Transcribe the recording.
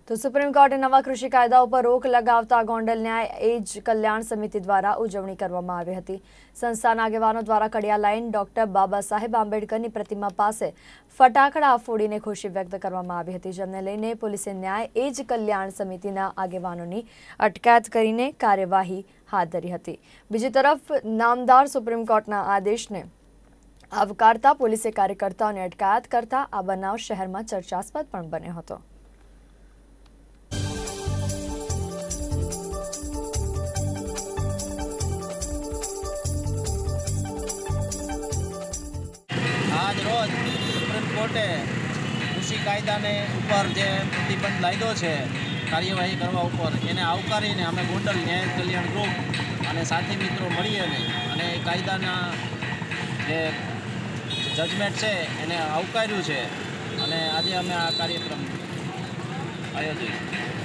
તો સુપ્રીમ કોર્ટે નવા કૃષિ કાયદાઓ પર રોક લગાવતા ગોંડલ ન્યાય એજ કલ્યાણ સમિતિ દ્વારા ઉજવણી કરવામાં આવી હતી। સંસ્થાના આગેવાનો દ્વારા કડિયા લાઈન ડોક્ટર બાબા સાહેબ આંબેડકરની પ્રતિમા પાસે ફટાકડા ફોડીને ખુશી વ્યક્ત કરવામાં આવી હતી, જેમને લઈને પોલીસે ન્યાય એજ કલ્યાણ સમિતિના આગેવાનોની અટકાયત કરીને કાર્યવાહી હાથ ધરી હતી। બીજી તરફ નામદાર સુપ્રીમ કોર્ટના આદેશને આવકારતા પોલીસે કાર્યકર્તાઓની અટકાયત કરતા આ બનાવ શહેરમાં ચર્ચાસ્પદ પણ બન્યો હતો। આજ રોજ સુપ્રીમ કોર્ટે કૃષિ કાયદાને ઉપર જે પ્રતિબંધ લાગ્યો છે કાર્યવાહી કરવા ઉપર, એને આવકારીને અમે ગોંડલ ન્યાય કલ્યાણ ગ્રુપ અને સાથી મિત્રો મળીએ અને એ કાયદાના જે જજમેન્ટ છે એને આવકાર્યું છે અને આજે અમે આ કાર્યક્રમ આયોજિત